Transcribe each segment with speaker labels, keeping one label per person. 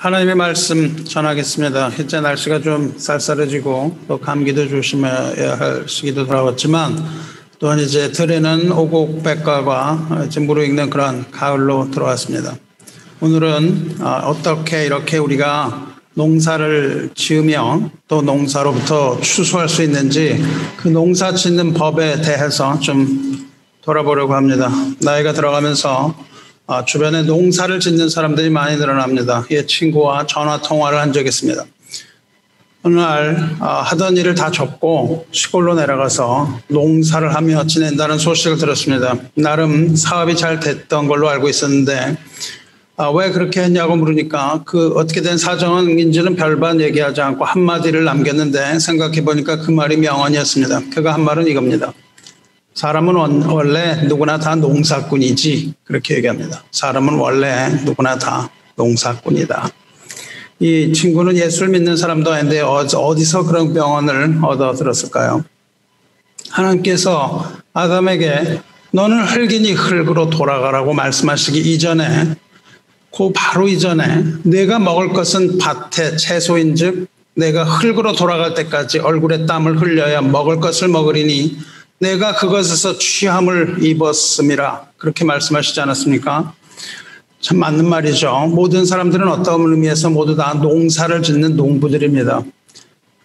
Speaker 1: 하나님의 말씀 전하겠습니다. 현재 날씨가 좀 쌀쌀해지고 또 감기도 조심해야 할 시기도 돌아왔지만 또한 이제 들에는 오곡백과가 이제 무르익는 그런 가을로 들어왔습니다. 오늘은 어떻게 이렇게 우리가 농사를 지으며 또 농사로부터 추수할 수 있는지 그 농사 짓는 법에 대해서 좀 돌아보려고 합니다. 나이가 들어가면서 주변에 농사를 짓는 사람들이 많이 늘어납니다. 옛 친구와 전화 통화를 한 적이 있습니다. 어느 날 하던 일을 다 접고 시골로 내려가서 농사를 하며 지낸다는 소식을 들었습니다. 나름 사업이 잘 됐던 걸로 알고 있었는데 왜 그렇게 했냐고 물으니까 그 어떻게 된 사정인지는 별반 얘기하지 않고 한마디를 남겼는데 생각해 보니까 그 말이 명언이었습니다. 그가 한 말은 이겁니다. 사람은 원래 누구나 다 농사꾼이지, 그렇게 얘기합니다. 사람은 원래 누구나 다 농사꾼이다. 이 친구는 예수를 믿는 사람도 아닌데 어디서 그런 명언을 얻어 들었을까요? 하나님께서 아담에게 너는 흙이니 흙으로 돌아가라고 말씀하시기 이전에, 그 바로 이전에 내가 먹을 것은 밭의 채소인즉 내가 흙으로 돌아갈 때까지 얼굴에 땀을 흘려야 먹을 것을 먹으리니 내가 그것에서 취함을 입었음이라, 그렇게 말씀하시지 않았습니까? 참 맞는 말이죠. 모든 사람들은 어떤 의미에서 모두 다 농사를 짓는 농부들입니다.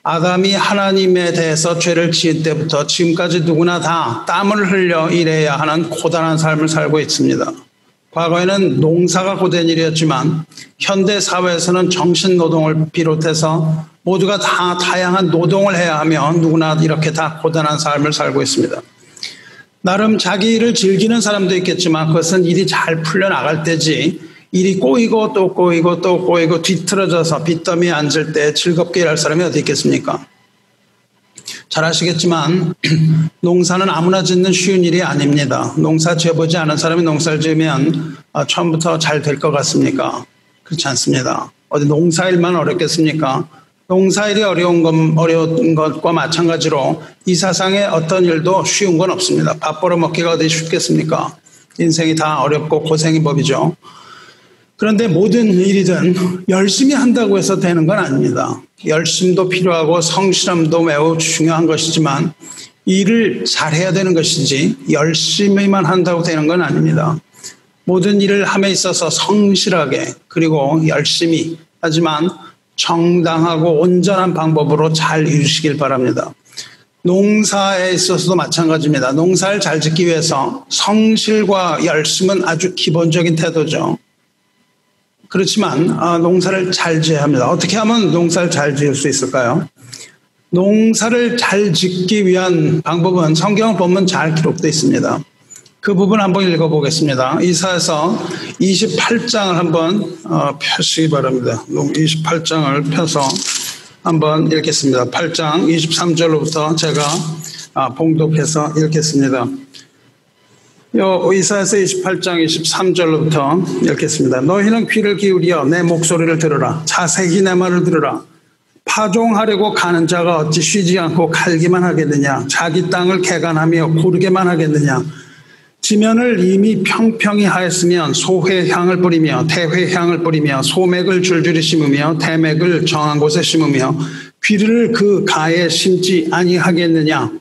Speaker 1: 아담이 하나님에 대해서 죄를 지은 때부터 지금까지 누구나 다 땀을 흘려 일해야 하는 고단한 삶을 살고 있습니다. 과거에는 농사가 고된 일이었지만 현대 사회에서는 정신노동을 비롯해서 모두가 다 다양한 노동을 해야 하며 누구나 이렇게 다 고단한 삶을 살고 있습니다. 나름 자기 일을 즐기는 사람도 있겠지만 그것은 일이 잘 풀려나갈 때지, 일이 꼬이고 또 꼬이고 또 꼬이고 뒤틀어져서 빚더미에 앉을 때 즐겁게 일할 사람이 어디 있겠습니까? 잘 아시겠지만 농사는 아무나 짓는 쉬운 일이 아닙니다. 농사 지어보지 않은 사람이 농사를 지으면 처음부터 잘 될 것 같습니까? 그렇지 않습니다. 어디 농사일만 어렵겠습니까? 농사일이 어려운 것과 마찬가지로 이 세상에 어떤 일도 쉬운 건 없습니다. 밥 벌어먹기가 어디 쉽겠습니까? 인생이 다 어렵고 고생이 법이죠. 그런데 모든 일이든 열심히 한다고 해서 되는 건 아닙니다. 열심도 필요하고 성실함도 매우 중요한 것이지만 일을 잘해야 되는 것이지 열심히만 한다고 되는 건 아닙니다. 모든 일을 함에 있어서 성실하게 그리고 열심히 하지만 정당하고 온전한 방법으로 잘 이루시길 바랍니다. 농사에 있어서도 마찬가지입니다. 농사를 잘 짓기 위해서 성실과 열심은 아주 기본적인 태도죠. 그렇지만 농사를 잘 지어야 합니다. 어떻게 하면 농사를 잘 지을 수 있을까요? 농사를 잘 짓기 위한 방법은 성경을 보면 잘 기록되어 있습니다. 그 부분 한번 읽어보겠습니다. 이사야서 28장을 한번 펴시기 바랍니다. 28장을 펴서 한번 읽겠습니다. 8장 23절로부터 제가 봉독해서 읽겠습니다. 이사야서 28장 23절로부터 읽겠습니다. 너희는 귀를 기울여 내 목소리를 들으라. 자세히 내 말을 들으라. 파종하려고 가는 자가 어찌 쉬지 않고 갈기만 하겠느냐. 자기 땅을 개간하며 고르게만 하겠느냐. 지면을 이미 평평히 하였으면 소회 향을 뿌리며 대회 향을 뿌리며 소맥을 줄줄이 심으며 대맥을 정한 곳에 심으며 귀를 그 가에 심지 아니하겠느냐.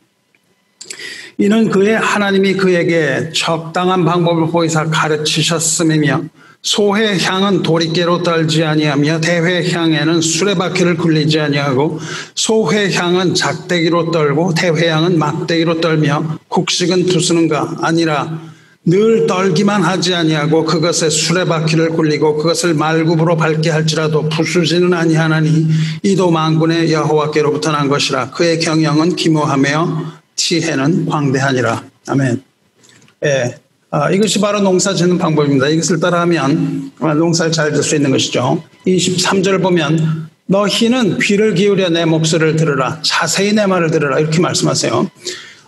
Speaker 1: 이는 그의 하나님이 그에게 적당한 방법을 보이사 가르치셨음이며 소회 향은 도리깨로 떨지 아니하며 대회 향에는 수레바퀴를 굴리지 아니하고 소회 향은 작대기로 떨고 대회 향은 막대기로 떨며 곡식은 두수는가 아니라 늘 떨기만 하지 아니하고 그것에 수레바퀴를 굴리고 그것을 말굽으로 밟게 할지라도 부수지는 아니하나니 이도 만군의 여호와께로부터 난 것이라. 그의 경영은 기묘하며 지혜는 광대하니라. 아멘. 예. 이것이 바로 농사 짓는 방법입니다. 이것을 따라하면 농사를 잘 질 수 있는 것이죠. 23절을 보면 너희는 귀를 기울여 내 목소리를 들으라. 자세히 내 말을 들으라. 이렇게 말씀하세요.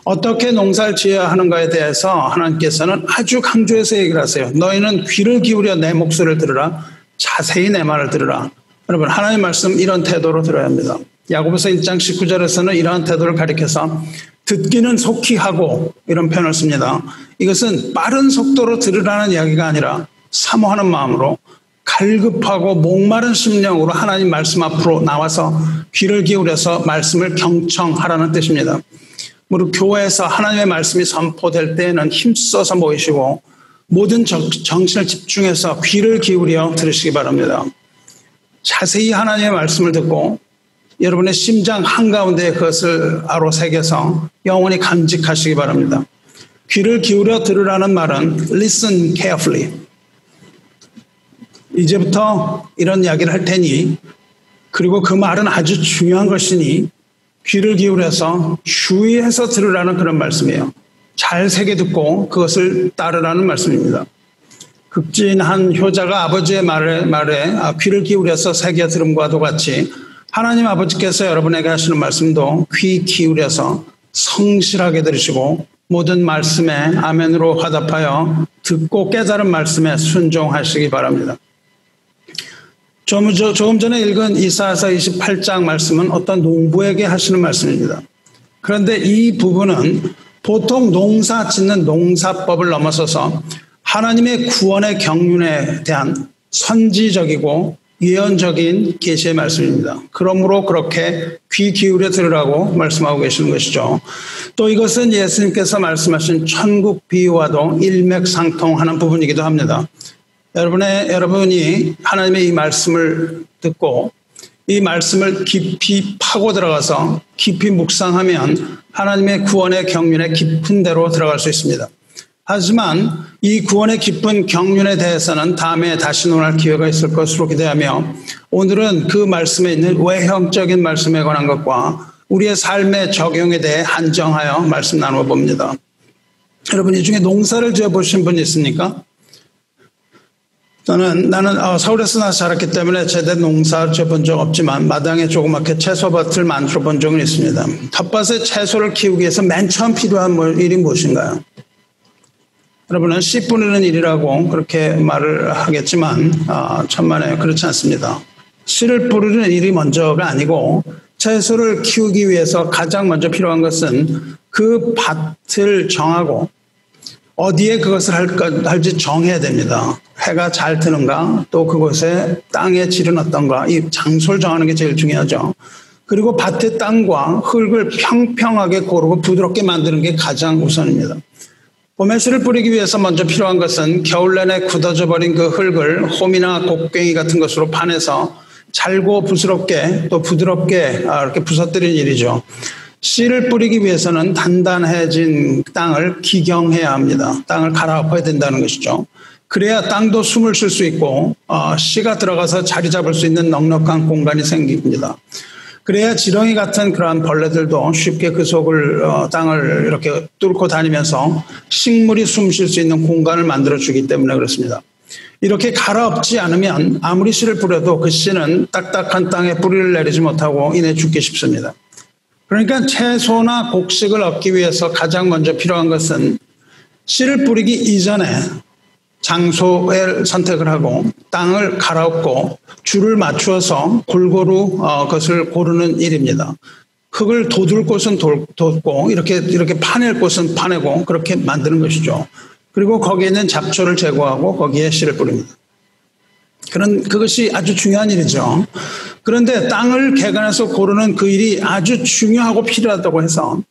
Speaker 1: 어떻게 농사를 지어야 하는가에 대해서 하나님께서는 아주 강조해서 얘기를 하세요. 너희는 귀를 기울여 내 목소리를 들으라. 자세히 내 말을 들으라. 여러분, 하나님의 말씀 이런 태도로 들어야 합니다. 야고보서 1장 19절에서는 이러한 태도를 가리켜서 듣기는 속히 하고 이런 표현을 씁니다. 이것은 빠른 속도로 들으라는 이야기가 아니라 사모하는 마음으로 갈급하고 목마른 심령으로 하나님 말씀 앞으로 나와서 귀를 기울여서 말씀을 경청하라는 뜻입니다. 무릇 교회에서 하나님의 말씀이 선포될 때에는 힘써서 모이시고 모든 정신을 집중해서 귀를 기울여 들으시기 바랍니다. 자세히 하나님의 말씀을 듣고 여러분의 심장 한가운데에 그것을 아로새겨서 영원히 간직하시기 바랍니다. 귀를 기울여 들으라는 말은 listen carefully. 이제부터 이런 이야기를 할 테니 그리고 그 말은 아주 중요한 것이니 귀를 기울여서 주의해서 들으라는 그런 말씀이에요. 잘 새겨 듣고 그것을 따르라는 말씀입니다. 극진한 효자가 아버지의 말에 귀를 기울여서 새겨 들음과도 같이 하나님 아버지께서 여러분에게 하시는 말씀도 귀 기울여서 성실하게 들으시고 모든 말씀에 아멘으로 화답하여 듣고 깨달은 말씀에 순종하시기 바랍니다. 조금 전에 읽은 이사야서 28장 말씀은 어떤 농부에게 하시는 말씀입니다. 그런데 이 부분은 보통 농사 짓는 농사법을 넘어서서 하나님의 구원의 경륜에 대한 선지적이고 예언적인 계시의 말씀입니다. 그러므로 그렇게 귀 기울여 들으라고 말씀하고 계시는 것이죠. 또 이것은 예수님께서 말씀하신 천국 비유와도 일맥상통하는 부분이기도 합니다. 여러분이 하나님의 이 말씀을 듣고 이 말씀을 깊이 파고 들어가서 깊이 묵상하면 하나님의 구원의 경륜에 깊은 데로 들어갈 수 있습니다. 하지만 이 구원의 깊은 경륜에 대해서는 다음에 다시 논할 기회가 있을 것으로 기대하며 오늘은 그 말씀에 있는 외형적인 말씀에 관한 것과 우리의 삶의 적용에 대해 한정하여 말씀 나누어 봅니다. 여러분 이 중에 농사를 지어보신 분이 있습니까? 나는 서울에서 나서 자랐기 때문에 제대로 농사를 지어본 적 없지만 마당에 조그맣게 채소밭을 만들어 본 적은 있습니다. 텃밭에 채소를 키우기 위해서 맨 처음 필요한 일이 무엇인가요? 여러분은 씨 뿌리는 일이라고 그렇게 말을 하겠지만 천만에 그렇지 않습니다. 씨를 뿌리는 일이 먼저가 아니고 채소를 키우기 위해서 가장 먼저 필요한 것은 그 밭을 정하고 어디에 그것을 할지 정해야 됩니다. 해가 잘 드는가 또 그곳에 땅의 질은 어떤가 이 장소를 정하는 게 제일 중요하죠. 그리고 밭의 땅과 흙을 평평하게 고르고 부드럽게 만드는 게 가장 우선입니다. 봄에 씨를 뿌리기 위해서 먼저 필요한 것은 겨울 내내 굳어져 버린 그 흙을 홈이나 곡괭이 같은 것으로 파내서 잘고 부스럽게 또 부드럽게 이렇게 부서뜨리는 일이죠. 씨를 뿌리기 위해서는 단단해진 땅을 기경해야 합니다. 땅을 갈아엎어야 된다는 것이죠. 그래야 땅도 숨을 쉴 수 있고 씨가 들어가서 자리 잡을 수 있는 넉넉한 공간이 생깁니다. 그래야 지렁이 같은 그러한 벌레들도 쉽게 그 속을 땅을 이렇게 뚫고 다니면서 식물이 숨 쉴 수 있는 공간을 만들어주기 때문에 그렇습니다. 이렇게 갈아엎지 않으면 아무리 씨를 뿌려도 그 씨는 딱딱한 땅에 뿌리를 내리지 못하고 이내 죽기 쉽습니다. 그러니까 채소나 곡식을 얻기 위해서 가장 먼저 필요한 것은 씨를 뿌리기 이전에 장소를 선택을 하고 땅을 갈아엎고 줄을 맞추어서 골고루 그것을 고르는 일입니다. 흙을 돋을 곳은 돋고 이렇게 파낼 곳은 파내고 그렇게 만드는 것이죠. 그리고 거기에 있는 잡초를 제거하고 거기에 씨를 뿌립니다. 그것이 아주 중요한 일이죠. 그런데 땅을 개간해서 고르는 그 일이 아주 중요하고 필요하다고 해서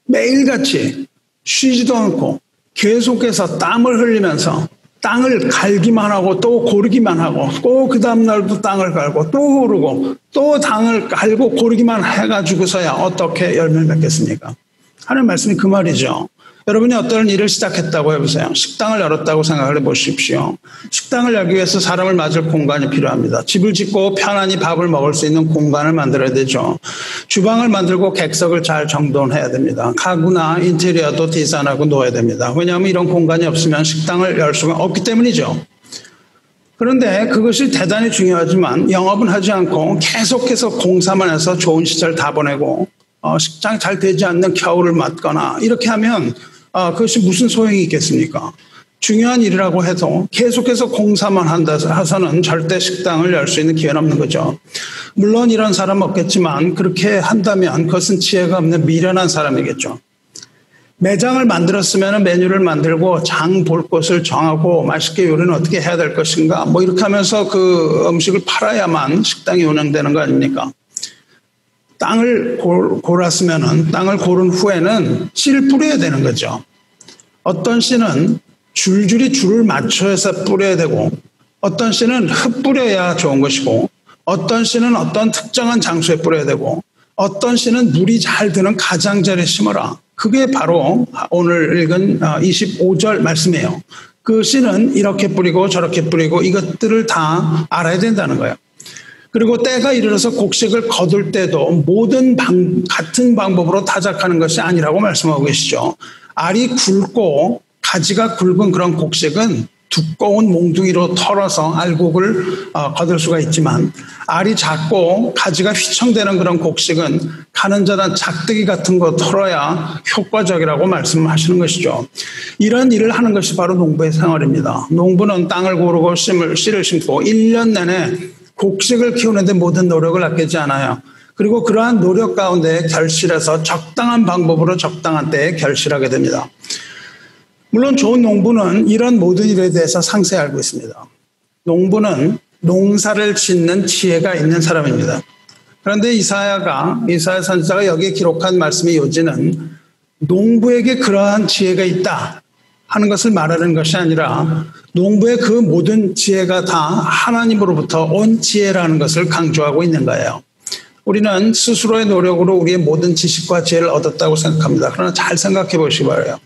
Speaker 1: 매일같이 쉬지도 않고 계속해서 땀을 흘리면서 땅을 갈기만 하고 또 고르기만 하고 또 그 다음날도 땅을 갈고 또 고르고 또 땅을 갈고 고르기만 해가지고서야 어떻게 열매를 맺겠습니까? 하나님 말씀이 그 말이죠. 여러분이 어떤 일을 시작했다고 해보세요. 식당을 열었다고 생각을 해보십시오. 식당을 열기 위해서 사람을 맞을 공간이 필요합니다. 집을 짓고 편안히 밥을 먹을 수 있는 공간을 만들어야 되죠. 주방을 만들고 객석을 잘 정돈해야 됩니다. 가구나 인테리어도 디자인하고 놓아야 됩니다. 왜냐하면 이런 공간이 없으면 식당을 열 수가 없기 때문이죠. 그런데 그것이 대단히 중요하지만 영업은 하지 않고 계속해서 공사만 해서 좋은 시절 다 보내고 식당이 잘 되지 않는 겨울을 맞거나 이렇게 하면 그것이 무슨 소용이 있겠습니까? 중요한 일이라고 해도 계속해서 공사만 해서는 절대 식당을 열 수 있는 기회는 없는 거죠. 물론 이런 사람은 없겠지만 그렇게 한다면 그것은 지혜가 없는 미련한 사람이겠죠. 매장을 만들었으면 메뉴를 만들고 장 볼 곳을 정하고 맛있게 요리는 어떻게 해야 될 것인가 뭐 이렇게 하면서 그 음식을 팔아야만 식당이 운영되는 거 아닙니까? 땅을 골았으면은 땅을 고른 후에는 씨를 뿌려야 되는 거죠. 어떤 씨는 줄줄이 줄을 맞춰서 뿌려야 되고 어떤 씨는 흩뿌려야 좋은 것이고 어떤 씨는 어떤 특정한 장소에 뿌려야 되고 어떤 씨는 물이 잘 드는 가장자리에 심어라. 그게 바로 오늘 읽은 25절 말씀이에요. 그 씨는 이렇게 뿌리고 저렇게 뿌리고 이것들을 다 알아야 된다는 거예요. 그리고 때가 이르러서 곡식을 거둘 때도 모든 같은 방법으로 타작하는 것이 아니라고 말씀하고 계시죠. 알이 굵고 가지가 굵은 그런 곡식은 두꺼운 몽둥이로 털어서 알곡을 거둘 수가 있지만 알이 작고 가지가 휘청대는 그런 곡식은 가는 자단 작대기 같은 거 털어야 효과적이라고 말씀하시는 것이죠. 이런 일을 하는 것이 바로 농부의 생활입니다. 농부는 땅을 고르고 씨를 심고 1년 내내 곡식을 키우는데 모든 노력을 아끼지 않아요. 그리고 그러한 노력 가운데 결실해서 적당한 방법으로 적당한 때에 결실하게 됩니다. 물론 좋은 농부는 이런 모든 일에 대해서 상세히 알고 있습니다. 농부는 농사를 짓는 지혜가 있는 사람입니다. 그런데 이사야 선지자가 여기에 기록한 말씀의 요지는 농부에게 그러한 지혜가 있다 하는 것을 말하는 것이 아니라 농부의 그 모든 지혜가 다 하나님으로부터 온 지혜라는 것을 강조하고 있는 거예요. 우리는 스스로의 노력으로 우리의 모든 지식과 지혜를 얻었다고 생각합니다. 그러나 잘 생각해 보시기 바라요.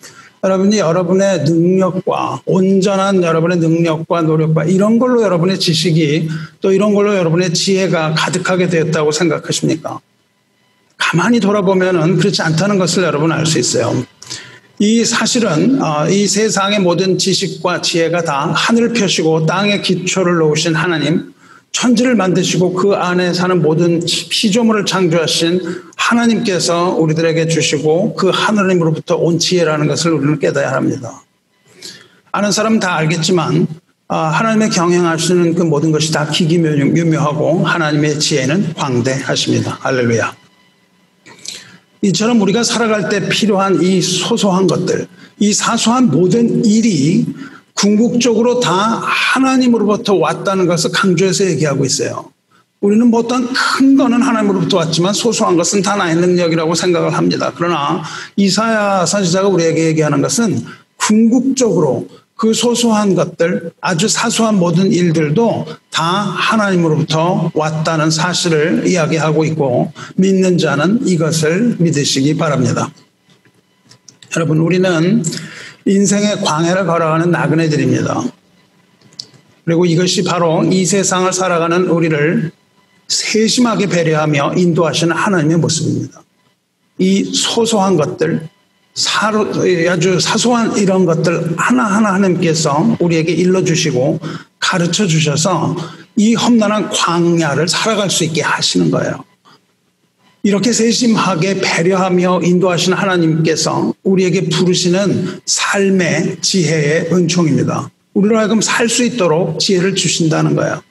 Speaker 1: 여러분이 여러분의 능력과 온전한 여러분의 능력과 노력과 이런 걸로 여러분의 지식이 또 이런 걸로 여러분의 지혜가 가득하게 되었다고 생각하십니까? 가만히 돌아보면은 그렇지 않다는 것을 여러분 알 수 있어요. 이 사실은 이 세상의 모든 지식과 지혜가 다 하늘을 펴시고 땅에 기초를 놓으신 하나님, 천지를 만드시고 그 안에 사는 모든 피조물을 창조하신 하나님께서 우리들에게 주시고 그 하나님으로부터 온 지혜라는 것을 우리는 깨달아야 합니다. 아는 사람은 다 알겠지만 하나님의 경영하시는 그 모든 것이 다 기기묘묘하고 하나님의 지혜는 광대하십니다. 할렐루야. 이처럼 우리가 살아갈 때 필요한 이 소소한 것들, 이 사소한 모든 일이 궁극적으로 다 하나님으로부터 왔다는 것을 강조해서 얘기하고 있어요. 우리는 뭐 어떤 큰 거는 하나님으로부터 왔지만 소소한 것은 다 나의 능력이라고 생각을 합니다. 그러나 이사야 선지자가 우리에게 얘기하는 것은 궁극적으로 그 소소한 것들, 아주 사소한 모든 일들도 다 하나님으로부터 왔다는 사실을 이야기하고 있고 믿는 자는 이것을 믿으시기 바랍니다. 여러분, 우리는 인생의 광야를 걸어가는 나그네들입니다. 그리고 이것이 바로 이 세상을 살아가는 우리를 세심하게 배려하며 인도하시는 하나님의 모습입니다. 이 소소한 것들, 아주 사소한 이런 것들 하나하나 하나님께서 우리에게 일러주시고 가르쳐 주셔서 이 험난한 광야를 살아갈 수 있게 하시는 거예요. 이렇게 세심하게 배려하며 인도하시는 하나님께서 우리에게 부르시는 삶의 지혜의 은총입니다. 우리로 하여금 살 수 있도록 지혜를 주신다는 거예요.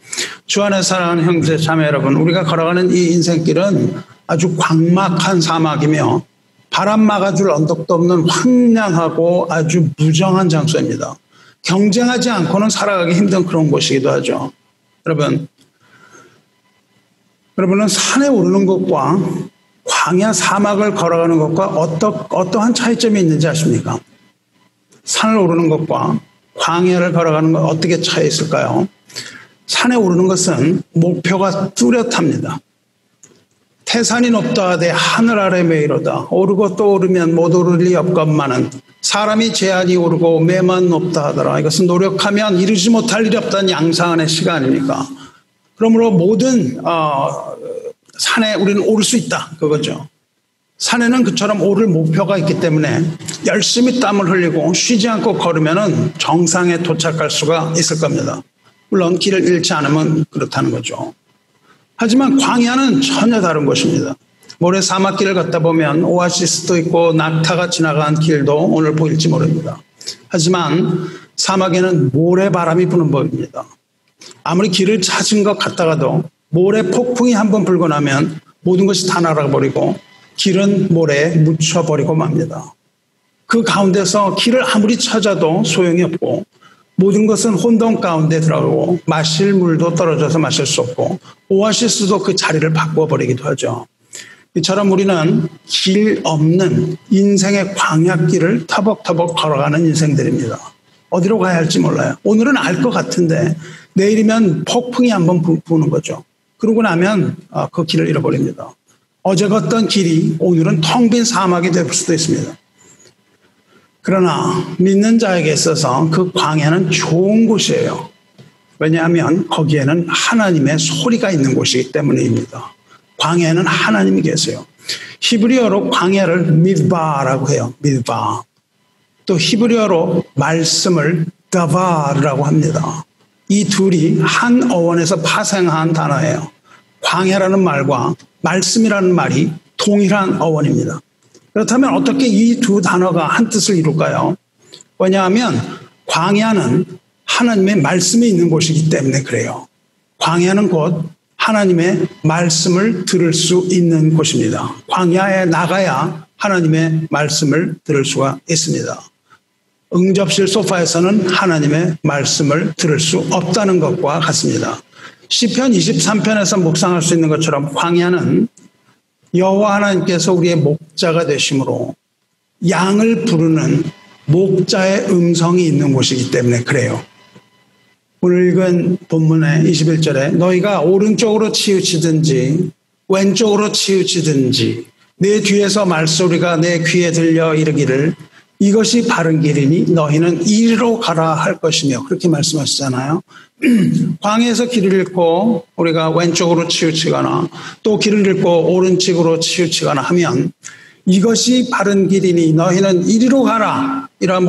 Speaker 1: 주 안에 사랑하는 형제 자매 여러분, 우리가 걸어가는 이 인생길은 아주 광막한 사막이며 바람 막아줄 언덕도 없는 황량하고 아주 무정한 장소입니다. 경쟁하지 않고는 살아가기 힘든 그런 곳이기도 하죠. 여러분은 산에 오르는 것과 광야 사막을 걸어가는 것과 어떠한 차이점이 있는지 아십니까? 산을 오르는 것과 광야를 걸어가는 것 어떻게 차이 있을까요? 산에 오르는 것은 목표가 뚜렷합니다. 태산이 높다 하되 하늘 아래 메이로다. 오르고 또 오르면 못 오를 리 없건만은 사람이 제한이 오르고 매만 높다 하더라. 이것은 노력하면 이루지 못할 일이 없다는 양상한의 시가 아닙니까? 그러므로 모든 산에 우리는 오를 수 있다. 그거죠. 산에는 그처럼 오를 목표가 있기 때문에 열심히 땀을 흘리고 쉬지 않고 걸으면 정상에 도착할 수가 있을 겁니다. 물론 길을 잃지 않으면 그렇다는 거죠. 하지만 광야는 전혀 다른 것입니다. 모래 사막길을 걷다 보면 오아시스도 있고 낙타가 지나간 길도 오늘 보일지 모릅니다. 하지만 사막에는 모래바람이 부는 법입니다. 아무리 길을 찾은 것 같다가도 모래 폭풍이 한번 불고 나면 모든 것이 다 날아버리고 길은 모래에 묻혀버리고 맙니다. 그 가운데서 길을 아무리 찾아도 소용이 없고 모든 것은 혼돈 가운데 들어가고 마실 물도 떨어져서 마실 수 없고 오아시스도 그 자리를 바꿔버리기도 하죠. 이처럼 우리는 길 없는 인생의 광야길을 터벅터벅 걸어가는 인생들입니다. 어디로 가야 할지 몰라요. 오늘은 알 것 같은데 내일이면 폭풍이 한번 부는 거죠. 그러고 나면 그 길을 잃어버립니다. 어제 걷던 길이 오늘은 텅 빈 사막이 될 수도 있습니다. 그러나 믿는 자에게 있어서 그 광야는 좋은 곳이에요. 왜냐하면 거기에는 하나님의 소리가 있는 곳이기 때문입니다. 광야에는 하나님이 계세요. 히브리어로 광야를 미드바라고 해요. 미드바. 또 히브리어로 말씀을 다바르라고 합니다. 이 둘이 한 어원에서 파생한 단어예요. 광야라는 말과 말씀이라는 말이 동일한 어원입니다. 그렇다면 어떻게 이 두 단어가 한 뜻을 이룰까요? 왜냐하면 광야는 하나님의 말씀이 있는 곳이기 때문에 그래요. 광야는 곧 하나님의 말씀을 들을 수 있는 곳입니다. 광야에 나가야 하나님의 말씀을 들을 수가 있습니다. 응접실 소파에서는 하나님의 말씀을 들을 수 없다는 것과 같습니다. 시편 23편에서 묵상할 수 있는 것처럼 광야는 여호와 하나님께서 우리의 목자가 되심으로 양을 부르는 목자의 음성이 있는 곳이기 때문에 그래요. 오늘 읽은 본문의 21절에 너희가 오른쪽으로 치우치든지 왼쪽으로 치우치든지 내 뒤에서 말소리가 내 귀에 들려 이르기를 이것이 바른 길이니 너희는 이리로 가라 할 것이며 그렇게 말씀하시잖아요. 광야에서 길을 잃고 우리가 왼쪽으로 치우치거나 또 길을 잃고 오른쪽으로 치우치거나 하면 이것이 바른 길이니 너희는 이리로 가라 이런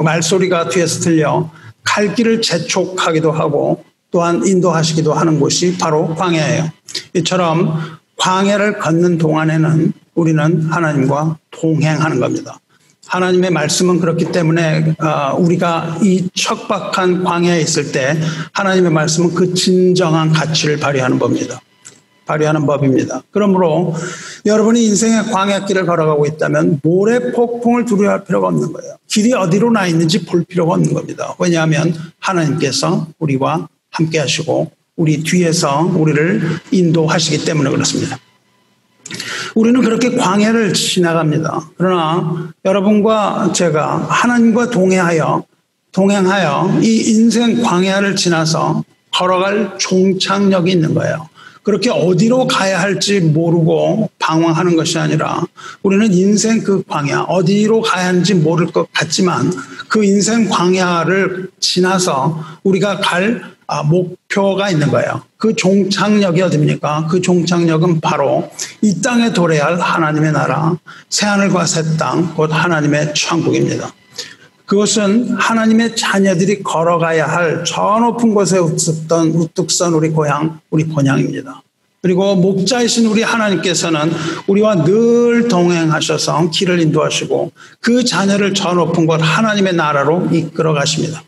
Speaker 1: 말소리가 뒤에서 들려 갈 길을 재촉하기도 하고 또한 인도하시기도 하는 곳이 바로 광야예요. 이처럼 광야를 걷는 동안에는 우리는 하나님과 동행하는 겁니다. 하나님의 말씀은 그렇기 때문에 우리가 이 척박한 광야에 있을 때 하나님의 말씀은 그 진정한 가치를 발휘하는 법입니다. 그러므로 여러분이 인생의 광야길을 걸어가고 있다면 모래 폭풍을 두려워할 필요가 없는 거예요. 길이 어디로 나 있는지 볼 필요가 없는 겁니다. 왜냐하면 하나님께서 우리와 함께 하시고 우리 뒤에서 우리를 인도하시기 때문에 그렇습니다. 우리는 그렇게 광야를 지나갑니다. 그러나 여러분과 제가 하나님과 동행하여 이 인생 광야를 지나서 걸어갈 종착역이 있는 거예요. 그렇게 어디로 가야 할지 모르고 방황하는 것이 아니라 우리는 인생 그 광야, 어디로 가야 하는지 모를 것 같지만 그 인생 광야를 지나서 우리가 갈 목표가 있는 거예요. 그 종착역이 어디입니까? 그 종착역은 바로 이 땅에 도래할 하나님의 나라, 새하늘과 새 땅, 곧 하나님의 천국입니다. 그것은 하나님의 자녀들이 걸어가야 할 저 높은 곳에 우뚝 선 우리 고향, 우리 본향입니다. 그리고 목자이신 우리 하나님께서는 우리와 늘 동행하셔서 길을 인도하시고 그 자녀를 저 높은 곳 하나님의 나라로 이끌어 가십니다.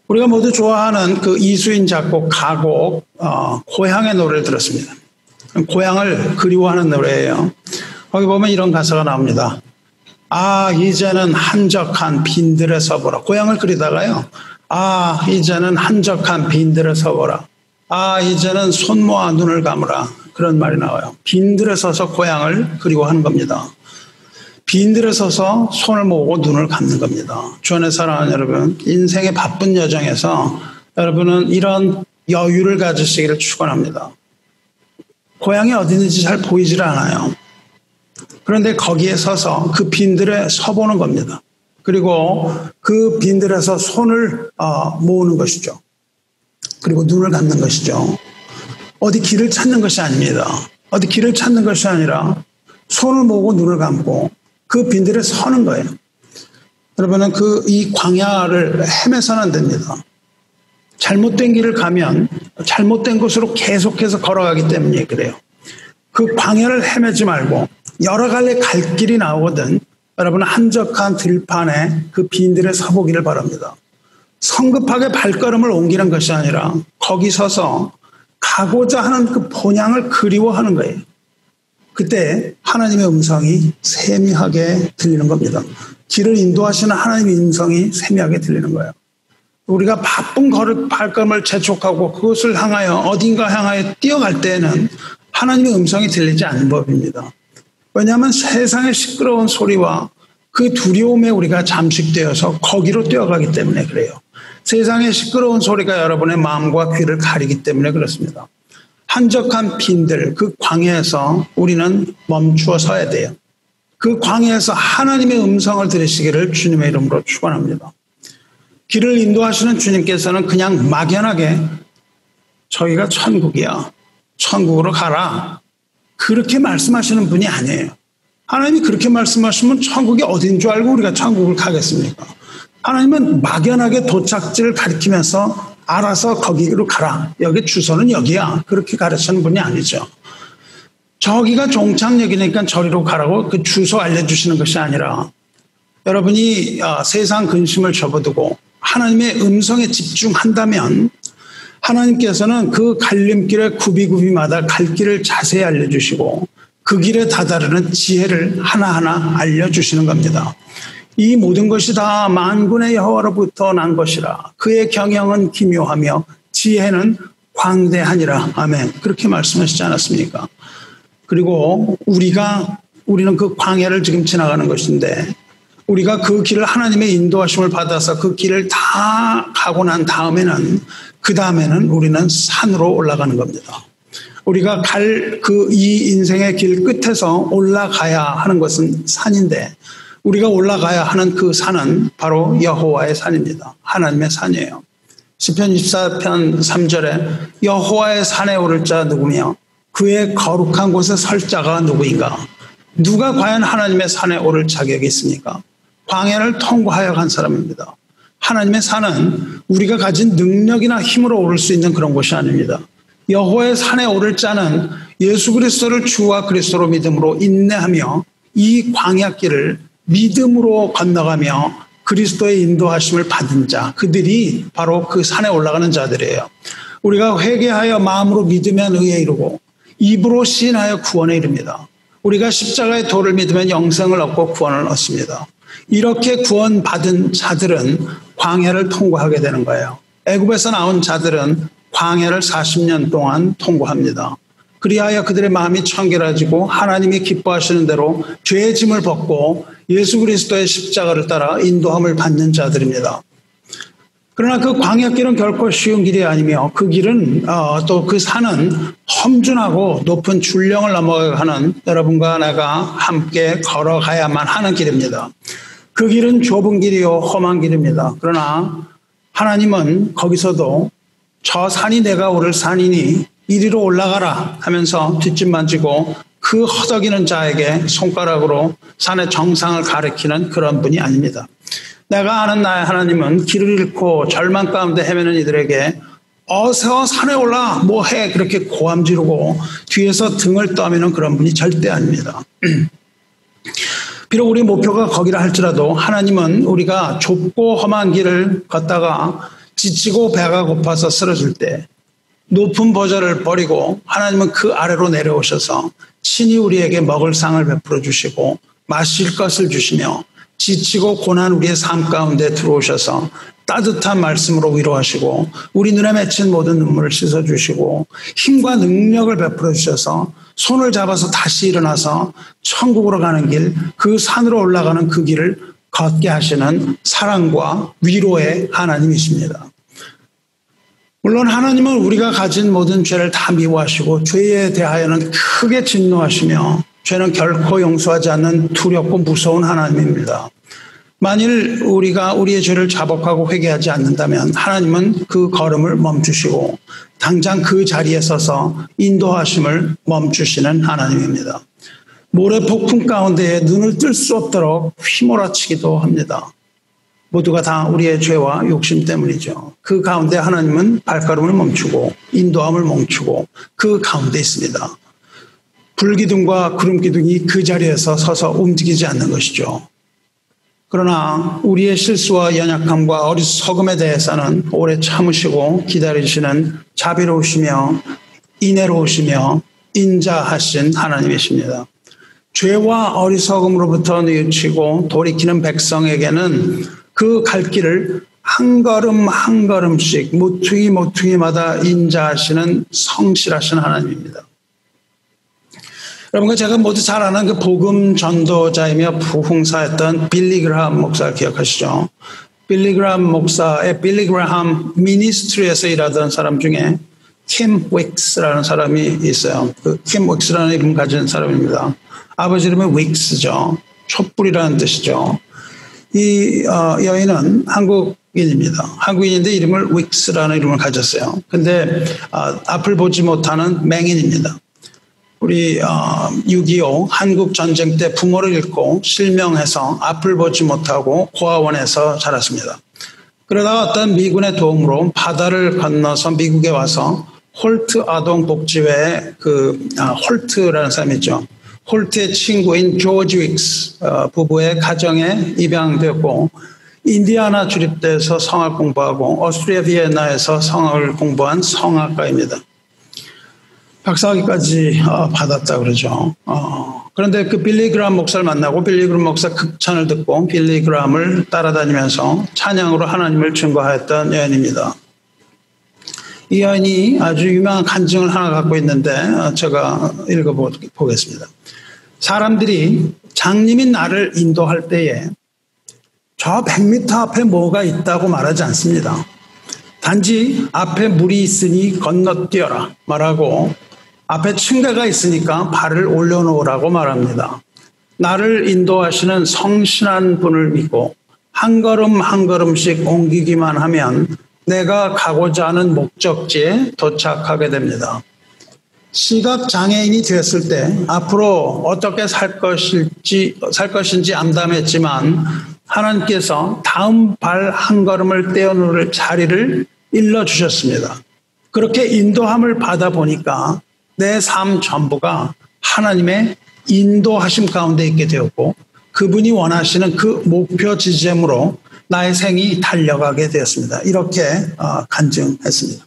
Speaker 1: 우리가 모두 좋아하는 그 이수인 작곡 가곡 고향의 노래를 들었습니다. 고향을 그리워하는 노래예요. 거기 보면 이런 가사가 나옵니다. 이제는 한적한 빈들에 서보라. 고향을 그리다가요. 이제는 한적한 빈들에 서보라. 이제는 손 모아 눈을 감으라. 그런 말이 나와요. 빈들에 서서 고향을 그리워하는 겁니다. 빈들에 서서 손을 모으고 눈을 감는 겁니다. 주 안에 사랑하는 여러분, 인생의 바쁜 여정에서 여러분은 이런 여유를 가지시기를 축원합니다. 고향이 어디 있는지 잘 보이질 않아요. 그런데 거기에 서서 그 빈들에 서보는 겁니다. 그리고 그 빈들에서 손을 모으는 것이죠. 그리고 눈을 감는 것이죠. 어디 길을 찾는 것이 아닙니다. 어디 길을 찾는 것이 아니라 손을 모으고 눈을 감고 그 빈들에 서는 거예요. 여러분은 이 광야를 헤매서는 안 됩니다. 잘못된 길을 가면 잘못된 곳으로 계속해서 걸어가기 때문에 그래요. 그 광야를 헤매지 말고 여러 갈래 갈 길이 나오거든 여러분은 한적한 들판에 그 빈들에 서보기를 바랍니다. 성급하게 발걸음을 옮기는 것이 아니라 거기 서서 가고자 하는 그 본향을 그리워하는 거예요. 그때 하나님의 음성이 세미하게 들리는 겁니다. 길을 인도하시는 하나님의 음성이 세미하게 들리는 거예요. 우리가 바쁜 발걸음을 재촉하고 그것을 향하여 어딘가 향하여 뛰어갈 때에는 하나님의 음성이 들리지 않는 법입니다. 왜냐하면 세상의 시끄러운 소리와 그 두려움에 우리가 잠식되어서 거기로 뛰어가기 때문에 그래요. 세상의 시끄러운 소리가 여러분의 마음과 귀를 가리기 때문에 그렇습니다. 한적한 빈들, 그 광야에서 우리는 멈추어 서야 돼요. 그 광야에서 하나님의 음성을 들으시기를 주님의 이름으로 축원합니다. 길을 인도하시는 주님께서는 그냥 막연하게 저희가 천국이야, 천국으로 가라, 그렇게 말씀하시는 분이 아니에요. 하나님이 그렇게 말씀하시면 천국이 어딘 줄 알고 우리가 천국을 가겠습니까? 하나님은 막연하게 도착지를 가리키면서 알아서 거기로 가라, 여기 주소는 여기야, 그렇게 가르치는 분이 아니죠. 저기가 종착역이니까 저리로 가라고 그 주소 알려주시는 것이 아니라 여러분이 세상 근심을 접어두고 하나님의 음성에 집중한다면 하나님께서는 그 갈림길의 굽이굽이마다 갈 길을 자세히 알려주시고 그 길에 다다르는 지혜를 하나하나 알려주시는 겁니다. 이 모든 것이 다 만군의 여호와로부터 난 것이라. 그의 경영은 기묘하며 지혜는 광대하니라. 아멘. 그렇게 말씀하시지 않았습니까? 그리고 우리는 그 광야를 지금 지나가는 것인데 우리가 그 길을 하나님의 인도하심을 받아서 그 길을 다 가고 난 다음에는 그 다음에는 우리는 산으로 올라가는 겁니다. 우리가 갈 이 인생의 길 끝에서 올라가야 하는 것은 산인데 우리가 올라가야 하는 그 산은 바로 여호와의 산입니다. 하나님의 산이에요. 시편 24편 3절에 여호와의 산에 오를 자 누구며 그의 거룩한 곳에 설 자가 누구인가? 누가 과연 하나님의 산에 오를 자격이 있습니까? 광야를 통과하여 간 사람입니다. 하나님의 산은 우리가 가진 능력이나 힘으로 오를 수 있는 그런 곳이 아닙니다. 여호와의 산에 오를 자는 예수 그리스도를 주와 그리스도로 믿음으로 인내하며 이 광야길을 믿음으로 건너가며 그리스도의 인도하심을 받은 자, 그들이 바로 그 산에 올라가는 자들이에요. 우리가 회개하여 마음으로 믿으면 의에 이르고 입으로 시인하여 구원에 이릅니다. 우리가 십자가의 도를 믿으면 영생을 얻고 구원을 얻습니다. 이렇게 구원받은 자들은 광야를 통과하게 되는 거예요. 애굽에서 나온 자들은 광야를 40년 동안 통과합니다. 그리하여 그들의 마음이 청결해지고 하나님이 기뻐하시는 대로 죄의 짐을 벗고 예수 그리스도의 십자가를 따라 인도함을 받는 자들입니다. 그러나 그 광야길은 결코 쉬운 길이 아니며 그 길은 또 그 산은 험준하고 높은 줄령을 넘어가야 하는 여러분과 내가 함께 걸어가야만 하는 길입니다. 그 길은 좁은 길이요 험한 길입니다. 그러나 하나님은 거기서도 저 산이 내가 오를 산이니 이리로 올라가라 하면서 뒷짐 만지고 그 허덕이는 자에게 손가락으로 산의 정상을 가리키는 그런 분이 아닙니다. 내가 아는 나의 하나님은 길을 잃고 절망 가운데 헤매는 이들에게 어서 산에 올라 뭐해 그렇게 고함 지르고 뒤에서 등을 떠미는 그런 분이 절대 아닙니다. 비록 우리 목표가 거기라 할지라도 하나님은 우리가 좁고 험한 길을 걷다가 지치고 배가 고파서 쓰러질 때 높은 보좌를 버리고 하나님은 그 아래로 내려오셔서 친히 우리에게 먹을 상을 베풀어 주시고 마실 것을 주시며 지치고 고난 우리의 삶 가운데 들어오셔서 따뜻한 말씀으로 위로하시고 우리 눈에 맺힌 모든 눈물을 씻어주시고 힘과 능력을 베풀어 주셔서 손을 잡아서 다시 일어나서 천국으로 가는 길, 그 산으로 올라가는 그 길을 걷게 하시는 사랑과 위로의 하나님이십니다. 물론 하나님은 우리가 가진 모든 죄를 다 미워하시고 죄에 대하여는 크게 진노하시며 죄는 결코 용서하지 않는 두렵고 무서운 하나님입니다. 만일 우리가 우리의 죄를 자복하고 회개하지 않는다면 하나님은 그 걸음을 멈추시고 당장 그 자리에 서서 인도하심을 멈추시는 하나님입니다. 모래 폭풍 가운데에 눈을 뜰 수 없도록 휘몰아치기도 합니다. 모두가 다 우리의 죄와 욕심 때문이죠. 그 가운데 하나님은 발걸음을 멈추고 인도함을 멈추고 그 가운데 있습니다. 불기둥과 구름기둥이 그 자리에서 서서 움직이지 않는 것이죠. 그러나 우리의 실수와 연약함과 어리석음에 대해서는 오래 참으시고 기다리시는 자비로우시며 인애로우시며 인자하신 하나님이십니다. 죄와 어리석음으로부터 뉘우치고 돌이키는 백성에게는 그 갈 길을 한 걸음 한 걸음씩 모퉁이 모퉁이마다 인자하시는 성실하신 하나님입니다. 여러분과 제가 모두 잘 아는 그 복음 전도자이며 부흥사였던 빌리 그라함 목사 기억하시죠? 빌리 그라함 목사의 빌리 그라함 미니스트리에서 일하던 사람 중에 킴 윅스라는 사람이 있어요. 그 킴 윅스라는 이름 가진 사람입니다. 아버지 이름은 윅스죠. 촛불이라는 뜻이죠. 이 여인은 한국인입니다. 한국인인데 이름을 윅스라는 이름을 가졌어요. 근데 앞을 보지 못하는 맹인입니다. 우리 6.25 한국 전쟁 때 부모를 잃고 실명해서 앞을 보지 못하고 고아원에서 자랐습니다. 그러다가 어떤 미군의 도움으로 바다를 건너서 미국에 와서 홀트 아동복지회에 홀트라는 사람이 있죠. 홀트의 친구인 조지 윅스 부부의 가정에 입양되었고 인디아나 주립대에서 성악 공부하고 오스트리아 비엔나에서 성악을 공부한 성악가입니다. 박사학위까지 받았다 그러죠. 그런데 그 빌리 그라함 목사를 만나고 빌리 그라함 목사 극찬을 듣고 빌리 그라함을 따라다니면서 찬양으로 하나님을 증거하였던 여인입니다. 이 여인이 아주 유명한 간증을 하나 갖고 있는데 제가 읽어보겠습니다. 사람들이 장님이 나를 인도할 때에 저 100m 앞에 뭐가 있다고 말하지 않습니다. 단지 앞에 물이 있으니 건너뛰어라 말하고 앞에 층계가 있으니까 발을 올려놓으라고 말합니다. 나를 인도하시는 성실한 분을 믿고 한 걸음 한 걸음씩 옮기기만 하면 내가 가고자 하는 목적지에 도착하게 됩니다. 시각장애인이 되었을 때 앞으로 어떻게 살 것인지 암담했지만 하나님께서 다음 발 한 걸음을 떼어놓을 자리를 일러주셨습니다. 그렇게 인도함을 받아보니까 내 삶 전부가 하나님의 인도하심 가운데 있게 되었고 그분이 원하시는 그 목표 지점으로 나의 생이 달려가게 되었습니다. 이렇게 간증했습니다.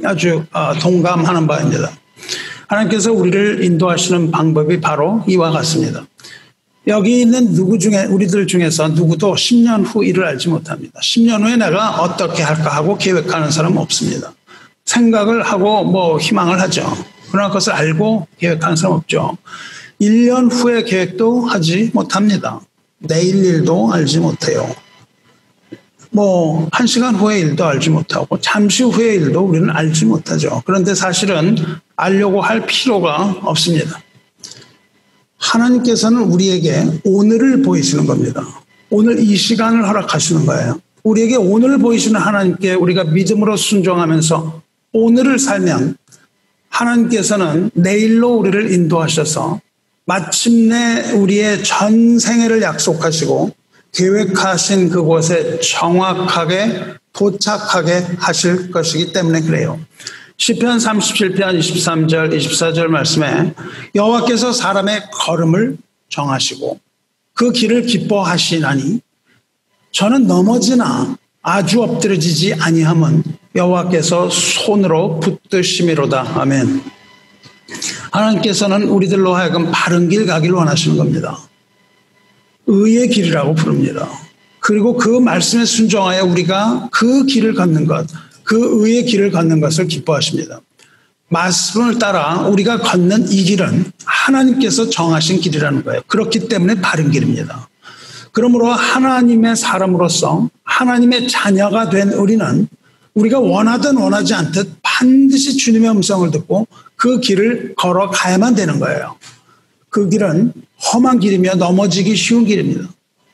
Speaker 1: 아주 동감하는 바입니다. 하나님께서 우리를 인도하시는 방법이 바로 이와 같습니다. 여기 있는 우리들 중에서 누구도 10년 후 일을 알지 못합니다. 10년 후에 내가 어떻게 할까 하고 계획하는 사람은 없습니다. 생각을 하고 희망을 하죠. 그러나 그것을 알고 계획하는 사람 없죠. 1년 후의 계획도 하지 못합니다. 내일 일도 알지 못해요. 1시간 후의 일도 알지 못하고 잠시 후의 일도 우리는 알지 못하죠. 그런데 사실은 알려고 할 필요가 없습니다. 하나님께서는 우리에게 오늘을 보이시는 겁니다. 오늘 이 시간을 허락하시는 거예요. 우리에게 오늘을 보이시는 하나님께 우리가 믿음으로 순종하면서 오늘을 살면 하나님께서는 내일로 우리를 인도하셔서 마침내 우리의 전생애를 약속하시고 계획하신 그곳에 정확하게 도착하게 하실 것이기 때문에 그래요. 시편 37편 23절 24절 말씀에 여호와께서 사람의 걸음을 정하시고 그 길을 기뻐하시나니 저는 넘어지나 아주 엎드러지지 아니함은 여호와께서 손으로 붙드심이로다. 아멘. 하나님께서는 우리들로 하여금 바른 길 가기를 원하시는 겁니다. 의의 길이라고 부릅니다. 그리고 그 말씀에 순종하여 우리가 그 길을 걷는 것, 그 의의 길을 걷는 것을 기뻐하십니다. 말씀을 따라 우리가 걷는 이 길은 하나님께서 정하신 길이라는 거예요. 그렇기 때문에 바른 길입니다. 그러므로 하나님의 사람으로서 하나님의 자녀가 된 우리는 우리가 원하든 원하지 않듯 반드시 주님의 음성을 듣고 그 길을 걸어가야만 되는 거예요. 그 길은 험한 길이며 넘어지기 쉬운 길입니다.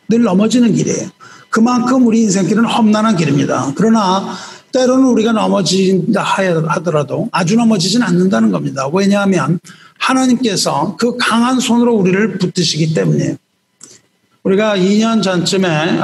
Speaker 1: 늘 넘어지는 길이에요. 그만큼 우리 인생길은 험난한 길입니다. 그러나 때로는 우리가 넘어진다 하더라도 아주 넘어지진 않는다는 겁니다. 왜냐하면 하나님께서 그 강한 손으로 우리를 붙드시기 때문이에요. 우리가 2년 전쯤에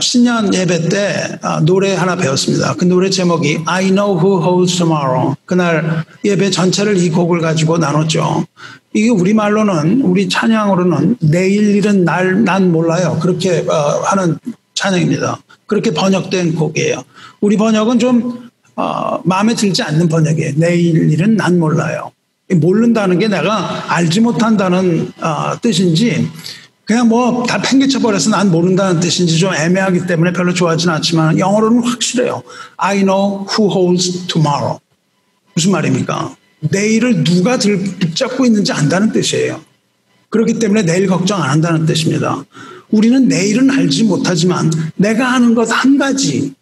Speaker 1: 신년 예배 때 노래 하나 배웠습니다. 그 노래 제목이 I know who holds tomorrow. 그날 예배 전체를 이 곡을 가지고 나눴죠. 이게 우리말로는 우리 찬양으로는 내일 일은 난 몰라요. 그렇게 하는 찬양입니다. 그렇게 번역된 곡이에요. 우리 번역은 좀 마음에 들지 않는 번역이에요. 내일 일은 난 몰라요. 모른다는 게 내가 알지 못한다는 뜻인지 그냥 뭐 다 팽개쳐버려서 난 모른다는 뜻인지 좀 애매하기 때문에 별로 좋아하지는 않지만 영어로는 확실해요. I know who holds tomorrow. 무슨 말입니까? 내일을 누가 붙잡고 있는지 안다는 뜻이에요. 그렇기 때문에 내일 걱정 안 한다는 뜻입니다. 우리는 내일은 알지 못하지만 내가 아는 것 한 가지,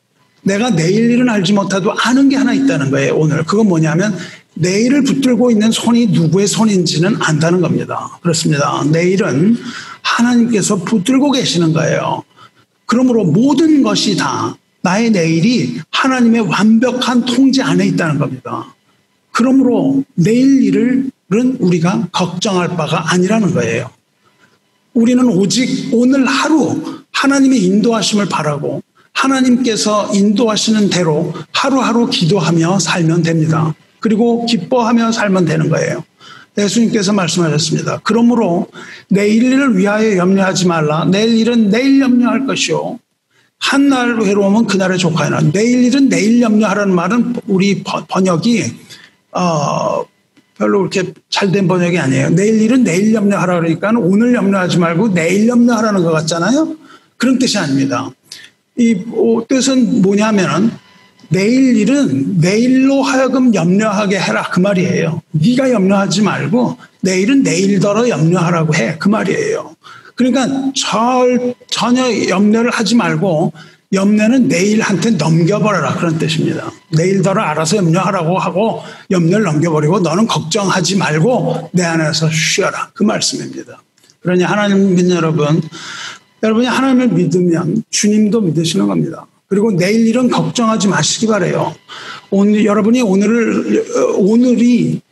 Speaker 1: 내가 내일 일은 알지 못해도 아는 게 하나 있다는 거예요. 오늘 그건 뭐냐면 내일을 붙들고 있는 손이 누구의 손인지는 안다는 겁니다. 그렇습니다. 내일은 하나님께서 붙들고 계시는 거예요. 그러므로 모든 것이 다 나의 내일이 하나님의 완벽한 통제 안에 있다는 겁니다. 그러므로 내일 일은 우리가 걱정할 바가 아니라는 거예요. 우리는 오직 오늘 하루 하나님의 인도하심을 바라고 하나님께서 인도하시는 대로 하루하루 기도하며 살면 됩니다. 그리고 기뻐하며 살면 되는 거예요. 예수님께서 말씀하셨습니다. 그러므로 내일 일을 위하여 염려하지 말라. 내일 일은 내일 염려할 것이요. 한날 외로움은 그날에 족하여라. 내일 일은 내일 염려하라는 말은 우리 번역이 별로 그렇게 잘된 번역이 아니에요. 내일 일은 내일 염려하라 그러니까 오늘 염려하지 말고 내일 염려하라는 것 같잖아요. 그런 뜻이 아닙니다. 이 뜻은 뭐냐면 내일 일은 내일로 하여금 염려하게 해라 그 말이에요. 네가 염려하지 말고 내일은 내일더러 염려하라고 해 그 말이에요. 그러니까 전혀 염려를 하지 말고 염려는 내일한테 넘겨버려라 그런 뜻입니다. 내일더러 알아서 염려하라고 하고 염려를 넘겨버리고 너는 걱정하지 말고 내 안에서 쉬어라 그 말씀입니다. 그러니 하나님 믿는 여러분이 하나님을 믿으면 주님도 믿으시는 겁니다. 그리고 내일 일은 걱정하지 마시기 바라요. 오늘이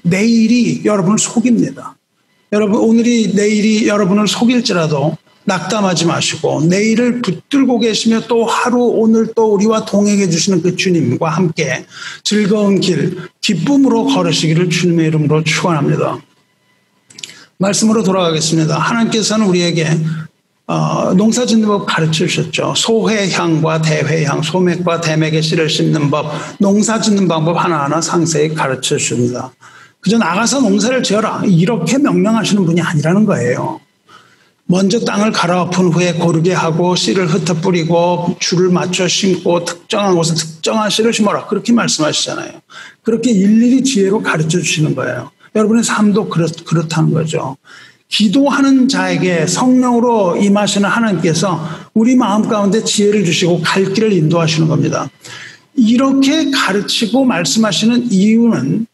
Speaker 1: 내일이 여러분을 속입니다. 오늘이 내일이 여러분을 속일지라도 낙담하지 마시고 내일을 붙들고 계시며 또 하루 오늘 또 우리와 동행해 주시는 그 주님과 함께 즐거운 길, 기쁨으로 걸으시기를 주님의 이름으로 축원합니다. 말씀으로 돌아가겠습니다. 하나님께서는 우리에게 농사 짓는 법 가르쳐 주셨죠. 소회향과 대회향, 소맥과 대맥의 씨를 심는 법, 농사 짓는 방법 하나하나 상세히 가르쳐 주십니다. 그저 나가서 농사를 지어라 이렇게 명령하시는 분이 아니라는 거예요. 먼저 땅을 갈아엎은 후에 고르게 하고 씨를 흩어 뿌리고 줄을 맞춰 심고 특정한 곳에 특정한 씨를 심어라 그렇게 말씀하시잖아요. 그렇게 일일이 지혜로 가르쳐 주시는 거예요. 여러분의 삶도 그렇다는 거죠. 기도하는 자에게 성령으로 임하시는 하나님께서 우리 마음 가운데 지혜를 주시고 갈 길을 인도하시는 겁니다. 이렇게 가르치고 말씀하시는 이유는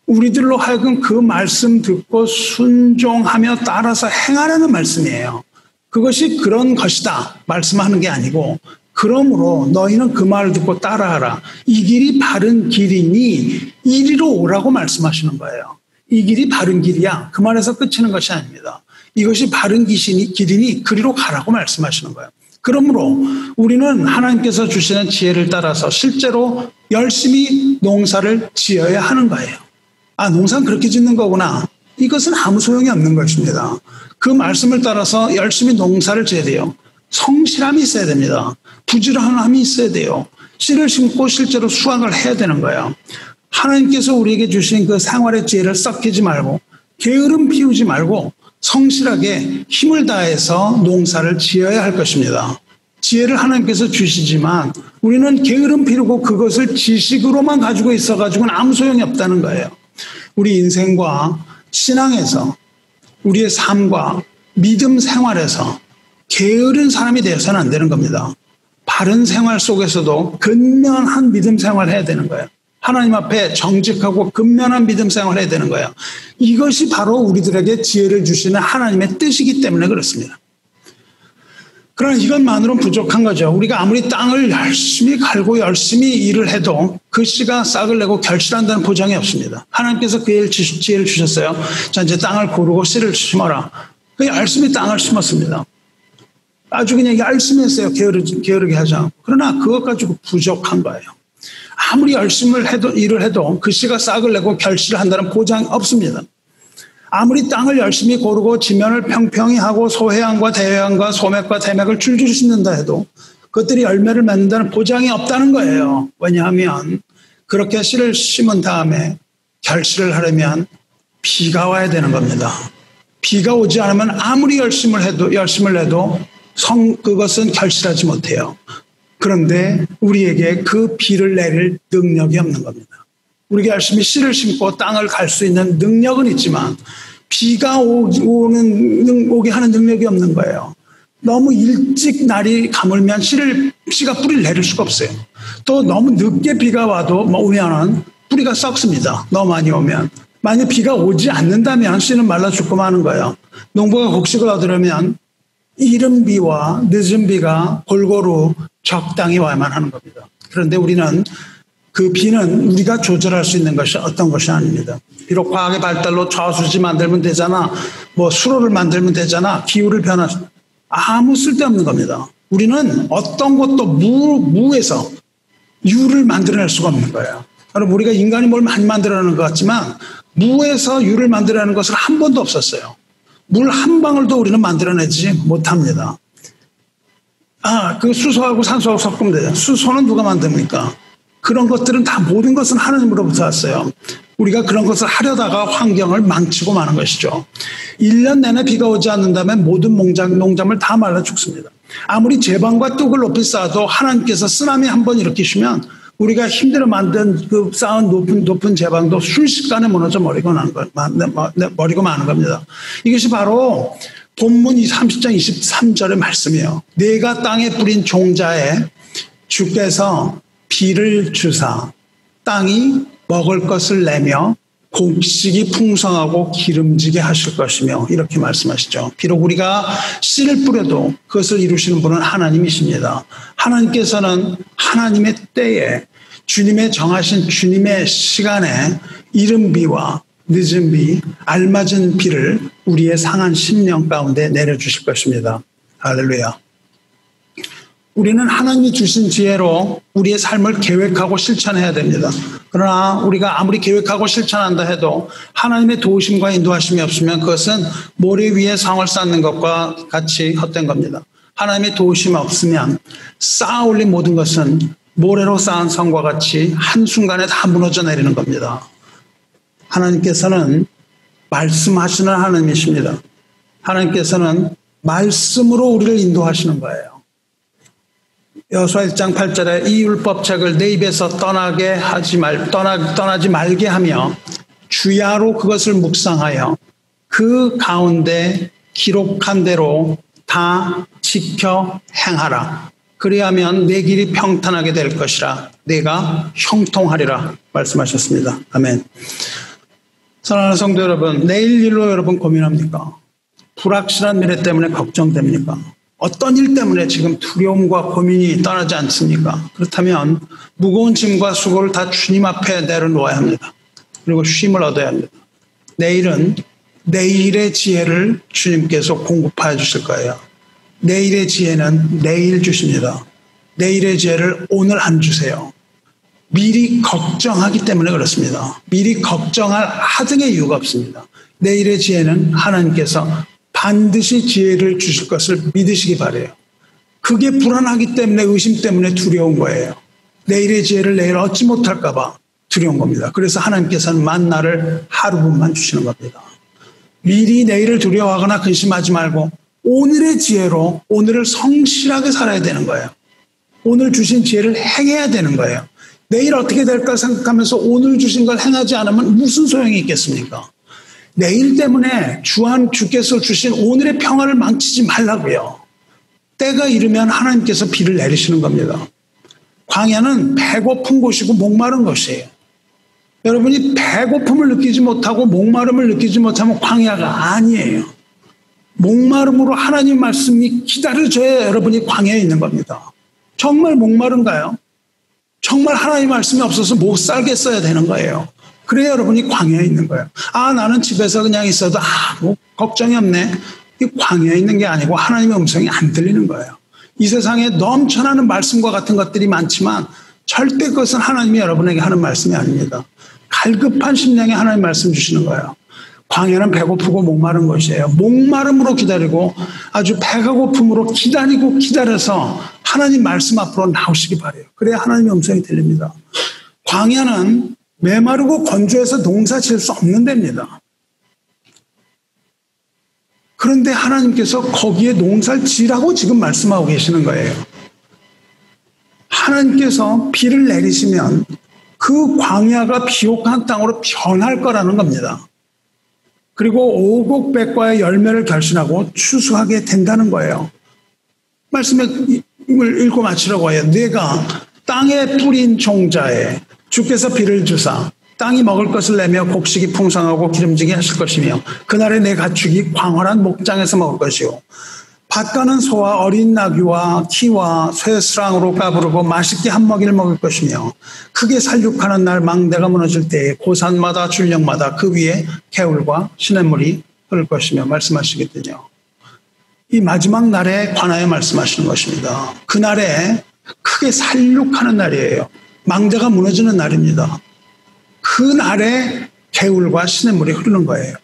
Speaker 1: 우리들로 하여금 그 말씀 듣고 순종하며 따라서 행하라는 말씀이에요. 그것이 그런 것이다 말씀하는 게 아니고 그러므로 너희는 그 말을 듣고 따라하라. 이 길이 바른 길이니 이리로 오라고 말씀하시는 거예요. 이 길이 바른 길이야. 그 말에서 끝이는 것이 아닙니다. 이것이 바른 길이니 그리로 가라고 말씀하시는 거예요. 그러므로 우리는 하나님께서 주시는 지혜를 따라서 실제로 열심히 농사를 지어야 하는 거예요. 아, 농사는 그렇게 짓는 거구나. 이것은 아무 소용이 없는 것입니다. 그 말씀을 따라서 열심히 농사를 지어야 돼요. 성실함이 있어야 됩니다. 부지런함이 있어야 돼요. 씨를 심고 실제로 수확을 해야 되는 거예요. 하나님께서 우리에게 주신 그 생활의 지혜를 썩히지 말고 게으름 피우지 말고 성실하게 힘을 다해서 농사를 지어야 할 것입니다. 지혜를 하나님께서 주시지만 우리는 게으름 피우고 그것을 지식으로만 가지고 있어가지고는 아무 소용이 없다는 거예요. 우리 인생과 신앙에서 우리의 삶과 믿음 생활에서 게으른 사람이 되어서는 안 되는 겁니다. 바른 생활 속에서도 근면한 믿음 생활을 해야 되는 거예요. 하나님 앞에 정직하고 근면한 믿음 생활을 해야 되는 거예요. 이것이 바로 우리들에게 지혜를 주시는 하나님의 뜻이기 때문에 그렇습니다. 그러나 이것만으로는 부족한 거죠. 우리가 아무리 땅을 열심히 갈고 열심히 일을 해도 그 씨가 싹을 내고 결실한다는 보장이 없습니다. 하나님께서 그 지혜를 주셨어요. 자, 이제 땅을 고르고 씨를 심어라. 열심히 땅을 심었습니다. 아주 그냥 열심히 했어요. 게으르게 하지 않고. 그러나 그것 가지고 부족한 거예요. 아무리 열심히 일을 해도 그 씨가 싹을 내고 결실을 한다는 보장이 없습니다. 아무리 땅을 열심히 고르고 지면을 평평히 하고 소해양과 대해양과 소맥과 대맥을 줄줄 심는다 해도 그것들이 열매를 맺는다는 보장이 없다는 거예요. 왜냐하면 그렇게 씨를 심은 다음에 결실을 하려면 비가 와야 되는 겁니다. 비가 오지 않으면 아무리 열심을 해도 그것은 결실하지 못해요. 그런데 우리에게 그 비를 내릴 능력이 없는 겁니다. 우리가 열심히 씨를 심고 땅을 갈 수 있는 능력은 있지만 비가 오게 하는 능력이 없는 거예요. 너무 일찍 날이 가물면 씨가 뿌리를 내릴 수가 없어요. 또 너무 늦게 비가 오면은 뿌리가 썩습니다. 너무 많이 오면. 만약 비가 오지 않는다면 씨는 말라 죽고 마는 거예요. 농부가 곡식을 얻으려면 이른 비와 늦은 비가 골고루 적당히 와야만 하는 겁니다. 그런데 우리는 그 비는 우리가 조절할 수 있는 것이 어떤 것이 아닙니다. 비록 과학의 발달로 저수지 만들면 되잖아, 수로를 만들면 되잖아, 기후를 아무 쓸데없는 겁니다. 우리는 어떤 것도 무에서 유를 만들어낼 수가 없는 거예요. 여러분, 우리가 인간이 뭘 많이 만들어내는 것 같지만 무에서 유를 만들어내는 것은 한 번도 없었어요. 물 한 방울도 우리는 만들어내지 못합니다. 그 수소하고 산소하고 섞으면 돼요. 수소는 누가 만듭니까? 그런 것들은 다 모든 것은 하나님으로부터 왔어요. 우리가 그런 것을 하려다가 환경을 망치고 마는 것이죠. 1년 내내 비가 오지 않는다면 모든 농작물 다 말라 죽습니다. 아무리 제방과 뚝을 높이 쌓아도 하나님께서 쓰나미 한 번 일으키시면 우리가 힘들어 만든 쌓은 높은 제방도 순식간에 무너져 버리고 마는 겁니다. 이것이 바로 본문 30장 23절의 말씀이에요. 내가 땅에 뿌린 종자에 주께서 비를 주사 땅이 먹을 것을 내며 곡식이 풍성하고 기름지게 하실 것이며 이렇게 말씀하시죠. 비록 우리가 씨를 뿌려도 그것을 이루시는 분은 하나님이십니다. 하나님께서는 하나님의 때에 주님의 정하신 주님의 시간에 이른 비와 늦은 비, 알맞은 비를 우리의 상한 심령 가운데 내려주실 것입니다. 할렐루야. 우리는 하나님이 주신 지혜로 우리의 삶을 계획하고 실천해야 됩니다. 그러나 우리가 아무리 계획하고 실천한다 해도 하나님의 도우심과 인도하심이 없으면 그것은 모래 위에 성을 쌓는 것과 같이 헛된 겁니다. 하나님의 도우심이 없으면 쌓아 올린 모든 것은 모래로 쌓은 성과 같이 한순간에 다 무너져 내리는 겁니다. 하나님께서는 말씀하시는 하나님이십니다. 하나님께서는 말씀으로 우리를 인도하시는 거예요. 여호수아 1장 8절에 이 율법책을 내 입에서 떠나지 말게 하며 주야로 그것을 묵상하여 그 가운데 기록한 대로 다 지켜 행하라. 그리하면 내 길이 평탄하게 될 것이라. 내가 형통하리라 말씀하셨습니다. 아멘. 사랑하는 성도 여러분, 내일 일로 여러분 고민합니까? 불확실한 미래 때문에 걱정됩니까? 어떤 일 때문에 지금 두려움과 고민이 떠나지 않습니까? 그렇다면 무거운 짐과 수고를 다 주님 앞에 내려놓아야 합니다. 그리고 쉼을 얻어야 합니다. 내일은 내일의 지혜를 주님께서 공급하여 주실 거예요. 내일의 지혜는 내일 주십니다. 내일의 지혜를 오늘 안 주세요. 미리 걱정하기 때문에 그렇습니다. 미리 걱정할 하등의 이유가 없습니다. 내일의 지혜는 하나님께서 반드시 지혜를 주실 것을 믿으시기 바라요. 그게 불안하기 때문에 의심 때문에 두려운 거예요. 내일의 지혜를 내일 얻지 못할까 봐 두려운 겁니다. 그래서 하나님께서는 만나를 하루분만 주시는 겁니다. 미리 내일을 두려워하거나 근심하지 말고 오늘의 지혜로 오늘을 성실하게 살아야 되는 거예요. 오늘 주신 지혜를 행해야 되는 거예요. 내일 어떻게 될까 생각하면서 오늘 주신 걸 행하지 않으면 무슨 소용이 있겠습니까? 내일 때문에 주께서 주신 오늘의 평화를 망치지 말라고요. 때가 이르면 하나님께서 비를 내리시는 겁니다. 광야는 배고픈 곳이고 목마른 곳이에요. 여러분이 배고픔을 느끼지 못하고 목마름을 느끼지 못하면 광야가 아니에요. 목마름으로 하나님 말씀이 기다려져야 여러분이 광야에 있는 겁니다. 정말 목마른가요? 정말 하나님 말씀이 없어서 못 살겠어야 되는 거예요. 그래야 여러분이 광야에 있는 거예요. 나는 집에서 그냥 있어도 걱정이 없네. 이 광야에 있는 게 아니고 하나님의 음성이 안 들리는 거예요. 이 세상에 넘쳐나는 말씀과 같은 것들이 많지만 절대 그것은 하나님이 여러분에게 하는 말씀이 아닙니다. 갈급한 심령에 하나님 말씀 주시는 거예요. 광야는 배고프고 목마른 것이에요. 목마름으로 기다리고 아주 배가 고픔으로 기다려서 하나님 말씀 앞으로 나오시기 바라요. 그래야 하나님의 음성이 들립니다. 광야는 메마르고 건조해서 농사 지을 수 없는 데입니다. 그런데 하나님께서 거기에 농사를 지라고 지금 말씀하고 계시는 거예요. 하나님께서 비를 내리시면 그 광야가 비옥한 땅으로 변할 거라는 겁니다. 그리고 오곡백과의 열매를 결실하고 추수하게 된다는 거예요. 말씀을 읽고 마치려고 해요. 내가 땅에 뿌린 종자에 주께서 비를 주사 땅이 먹을 것을 내며 곡식이 풍성하고 기름지게 하실 것이며 그날에 내 가축이 광활한 목장에서 먹을 것이요 밭가는 소와 어린 나귀와 키와 쇠수랑으로 까부르고 맛있게 한 먹이를 먹을 것이며 크게 살육하는 날 망대가 무너질 때에 고산마다 줄령마다 그 위에 개울과 시냇물이 흐를 것이며 말씀하시거든요. 이 마지막 날에 관하여 말씀하시는 것입니다. 그날에 크게 살육하는 날이에요. 망대가 무너지는 날입니다. 그 날에 개울과 시냇물이 흐르는 거예요.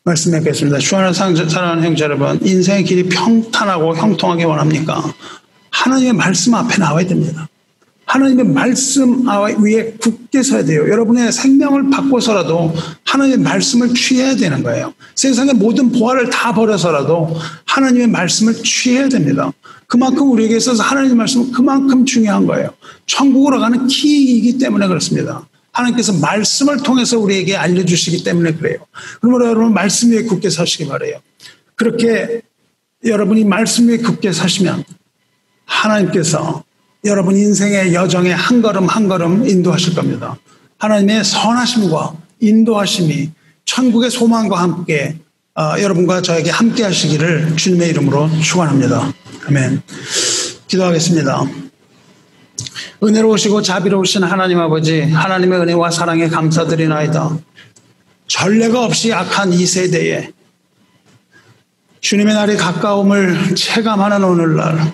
Speaker 1: 말씀해 뵙겠습니다. 주 안에 사랑하는 형제 여러분, 인생의 길이 평탄하고 형통하게 원합니까? 하나님의 말씀 앞에 나와야 됩니다. 하나님의 말씀 위에 굳게 서야 돼요. 여러분의 생명을 바꿔서라도 하나님의 말씀을 취해야 되는 거예요. 세상의 모든 보화를 다 버려서라도 하나님의 말씀을 취해야 됩니다. 그만큼 우리에게 있어서 하나님의 말씀은 그만큼 중요한 거예요. 천국으로 가는 키이기 때문에 그렇습니다. 하나님께서 말씀을 통해서 우리에게 알려주시기 때문에 그래요. 그러므로 여러분 말씀 위에 굳게 서시기 바라요. 그렇게 여러분이 말씀 위에 굳게 서시면 하나님께서 여러분 인생의 여정에 한 걸음 한 걸음 인도하실 겁니다. 하나님의 선하심과 인도하심이 천국의 소망과 함께 여러분과 저에게 함께 하시기를 주님의 이름으로 축원합니다. 아멘. 기도하겠습니다. 은혜로우시고 자비로우신 하나님 아버지, 하나님의 은혜와 사랑에 감사드리나이다. 전례가 없이 악한 이 세대에 주님의 날이 가까움을 체감하는 오늘날,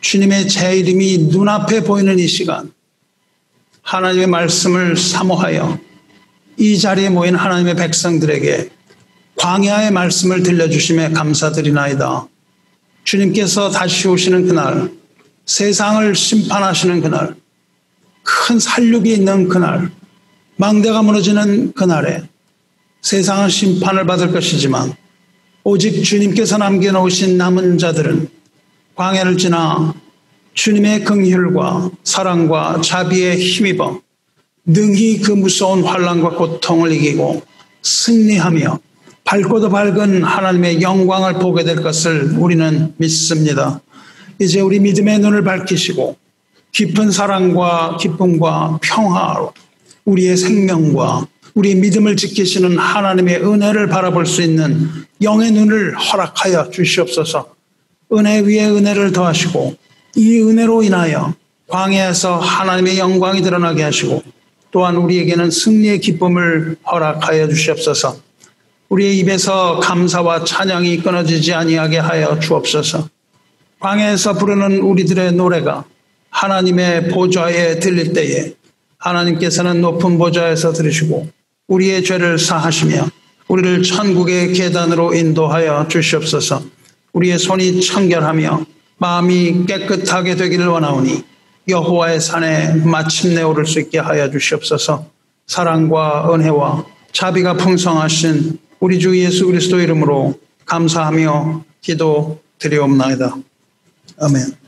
Speaker 1: 주님의 제 이름이 눈앞에 보이는 이 시간, 하나님의 말씀을 사모하여 이 자리에 모인 하나님의 백성들에게 광야의 말씀을 들려주심에 감사드리나이다. 주님께서 다시 오시는 그날, 세상을 심판하시는 그날, 큰 살육이 있는 그날, 망대가 무너지는 그날에 세상은 심판을 받을 것이지만 오직 주님께서 남겨놓으신 남은 자들은 광야를 지나 주님의 긍휼과 사랑과 자비에 힘입어 능히 그 무서운 환난과 고통을 이기고 승리하며 밝고도 밝은 하나님의 영광을 보게 될 것을 우리는 믿습니다. 이제 우리 믿음의 눈을 밝히시고 깊은 사랑과 기쁨과 평화로 우리의 생명과 우리의 믿음을 지키시는 하나님의 은혜를 바라볼 수 있는 영의 눈을 허락하여 주시옵소서. 은혜 위에 은혜를 더하시고 이 은혜로 인하여 광야에서 하나님의 영광이 드러나게 하시고 또한 우리에게는 승리의 기쁨을 허락하여 주시옵소서. 우리의 입에서 감사와 찬양이 끊어지지 아니하게 하여 주옵소서. 광야에서 부르는 우리들의 노래가 하나님의 보좌에 들릴 때에 하나님께서는 높은 보좌에서 들으시고 우리의 죄를 사하시며 우리를 천국의 계단으로 인도하여 주시옵소서. 우리의 손이 청결하며 마음이 깨끗하게 되기를 원하오니 여호와의 산에 마침내 오를 수 있게 하여 주시옵소서. 사랑과 은혜와 자비가 풍성하신 우리 주 예수 그리스도 이름으로 감사하며 기도드리옵나이다. 아멘.